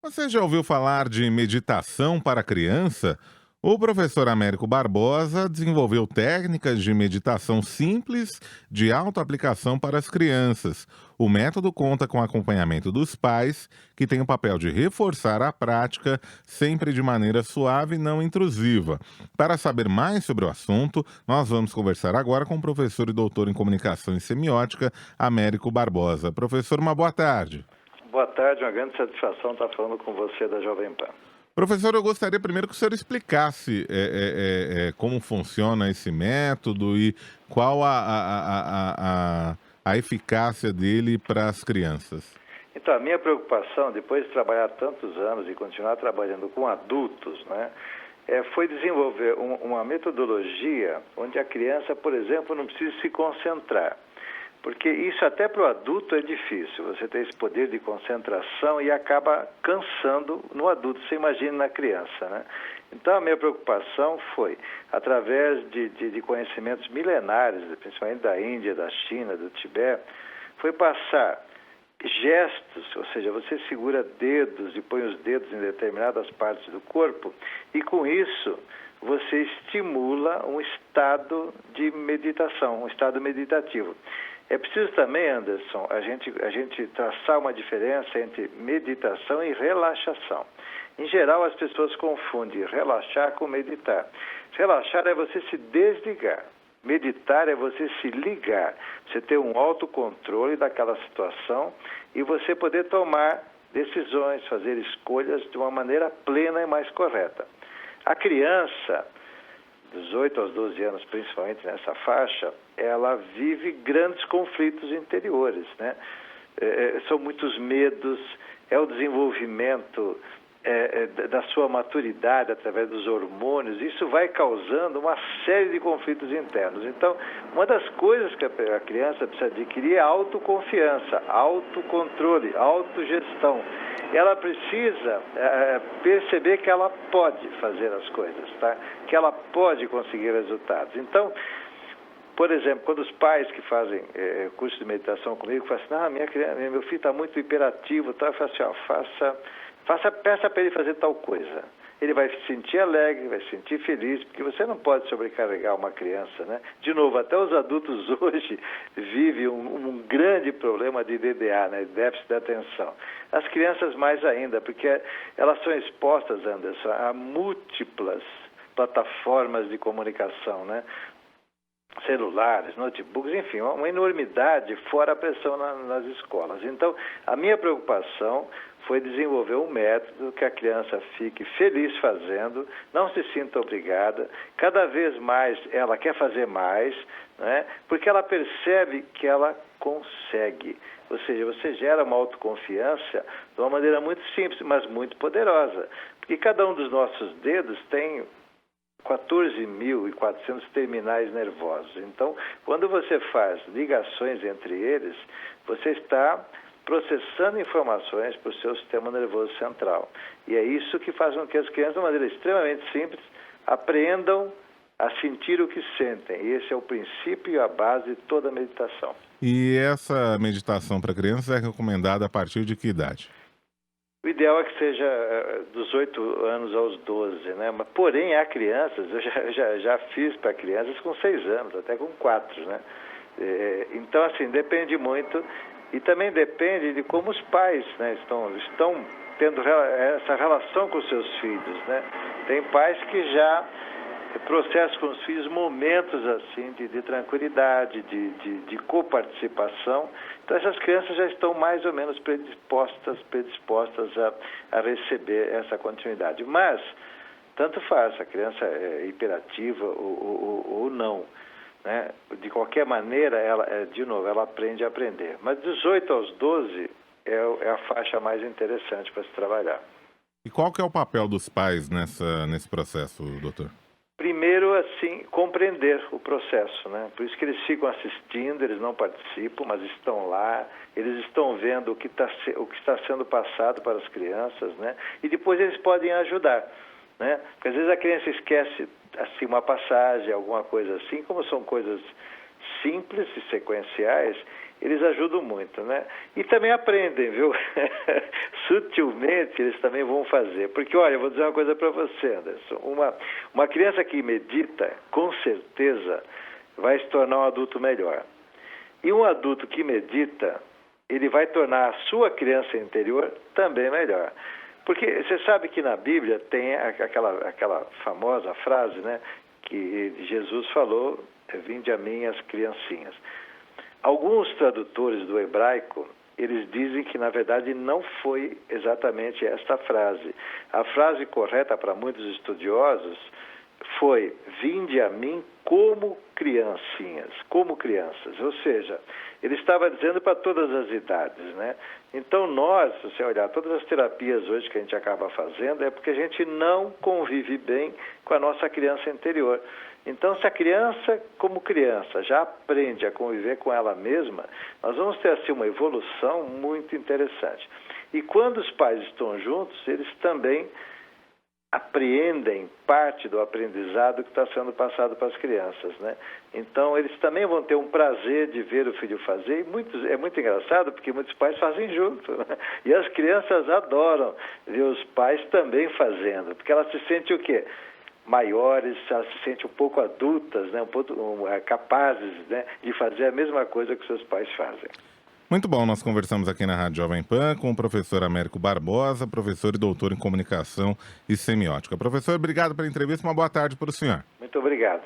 Você já ouviu falar de meditação para criança? O professor Américo Barbosa desenvolveu técnicas de meditação simples de autoaplicação para as crianças. O método conta com acompanhamento dos pais, que tem o papel de reforçar a prática, sempre de maneira suave e não intrusiva. Para saber mais sobre o assunto, nós vamos conversar agora com o professor e doutor em comunicação e semiótica, Américo Barbosa. Professor, uma boa tarde. Boa tarde, uma grande satisfação estar falando com você da Jovem Pan. Professor, eu gostaria primeiro que o senhor explicasse como funciona esse método e qual a eficácia dele para as crianças. Então, a minha preocupação, depois de trabalhar tantos anos e continuar trabalhando com adultos, né, foi desenvolver uma metodologia onde a criança, por exemplo, não precisa se concentrar. Porque isso até para o adulto é difícil, você tem esse poder de concentração e acaba cansando no adulto, você imagina na criança, né? Então a minha preocupação foi, através de conhecimentos milenares, principalmente da Índia, da China, do Tibete, foi passar gestos, ou seja, você segura dedos e põe os dedos em determinadas partes do corpo e com isso você estimula um estado de meditação, um estado meditativo. É preciso também, Anderson, a gente traçar uma diferença entre meditação e relaxação. Em geral, as pessoas confundem relaxar com meditar. Relaxar é você se desligar. Meditar é você se ligar. Você ter um autocontrole daquela situação e você poder tomar decisões, fazer escolhas de uma maneira plena e mais correta. A criança, dos 8 aos 12 anos, principalmente nessa faixa, ela vive grandes conflitos interiores, né? São muitos medos, é o desenvolvimento da sua maturidade através dos hormônios, isso vai causando uma série de conflitos internos. Então, uma das coisas que a criança precisa adquirir é autoconfiança, autocontrole, autogestão. Ela precisa perceber que ela pode fazer as coisas, tá? Que ela pode conseguir resultados. Então, por exemplo, quando os pais que fazem curso de meditação comigo falam assim, meu filho está muito hiperativo, tá? Eu falo assim, peça para ele fazer tal coisa. Ele vai se sentir alegre, vai se sentir feliz, porque você não pode sobrecarregar uma criança, né? De novo, até os adultos hoje vivem um grande problema de DDA, né? Déficit de atenção. As crianças mais ainda, porque elas são expostas, Anderson, a múltiplas plataformas de comunicação, né? Celulares, notebooks, enfim, uma enormidade fora a pressão nas escolas. Então, a minha preocupação foi desenvolver um método que a criança fique feliz fazendo, não se sinta obrigada, cada vez mais ela quer fazer mais, né? Porque ela percebe que ela consegue. Ou seja, você gera uma autoconfiança de uma maneira muito simples, mas muito poderosa. Porque cada um dos nossos dedos tem 14.400 terminais nervosos. Então, quando você faz ligações entre eles, você está processando informações para o seu sistema nervoso central. E é isso que faz com que as crianças, de uma maneira extremamente simples, aprendam a sentir o que sentem. E esse é o princípio e a base de toda a meditação. E essa meditação para crianças é recomendada a partir de que idade? O ideal é que seja dos 8 anos aos 12, né? Mas, porém, há crianças, eu já fiz para crianças com 6 anos, até com 4, né? Então, assim, depende muito e também depende de como os pais, né, estão tendo essa relação com os seus filhos, né? Tem pais que já processam com os filhos momentos assim de tranquilidade, de coparticipação. Então essas crianças já estão mais ou menos predispostas a receber essa continuidade. Mas, tanto faz, a criança é hiperativa ou não, né? De qualquer maneira, ela aprende a aprender. Mas dos 8 aos 12 é a faixa mais interessante para se trabalhar. E qual que é o papel dos pais nesse processo, doutor? Primeiro, assim, compreender o processo, né? Por isso que eles ficam assistindo, eles não participam, mas estão lá, eles estão vendo o que está sendo passado para as crianças, né? E depois eles podem ajudar, né? Porque às vezes a criança esquece, assim, uma passagem, alguma coisa assim, como são coisas simples e sequenciais, eles ajudam muito, né? E também aprendem, viu? Sutilmente eles também vão fazer. Porque, olha, eu vou dizer uma coisa para você, Anderson. Uma criança que medita, com certeza, vai se tornar um adulto melhor. E um adulto que medita, ele vai tornar a sua criança interior também melhor. Porque você sabe que na Bíblia tem aquela famosa frase, né? Que Jesus falou, vinde a mim as criancinhas. Alguns tradutores do hebraico, eles dizem que na verdade não foi exatamente esta frase. A frase correta para muitos estudiosos foi, vinde a mim como criancinhas, como crianças. Ou seja, ele estava dizendo para todas as idades, né? Então nós, se você olhar, todas as terapias hoje que a gente acaba fazendo é porque a gente não convive bem com a nossa criança interior. Então, se a criança, como criança, já aprende a conviver com ela mesma, nós vamos ter assim uma evolução muito interessante. E quando os pais estão juntos, eles também apreendem parte do aprendizado que está sendo passado para as crianças, né? Então, eles também vão ter um prazer de ver o filho fazer, e é muito engraçado, porque muitos pais fazem junto, né? E as crianças adoram ver os pais também fazendo, porque elas se sentem o quê? Maiores, elas se sentem um pouco adultas, né? Capazes, né? De fazer a mesma coisa que seus pais fazem. Muito bom, nós conversamos aqui na Rádio Jovem Pan com o professor Américo Barbosa, professor e doutor em comunicação e semiótica. Professor, obrigado pela entrevista, uma boa tarde para o senhor. Muito obrigado.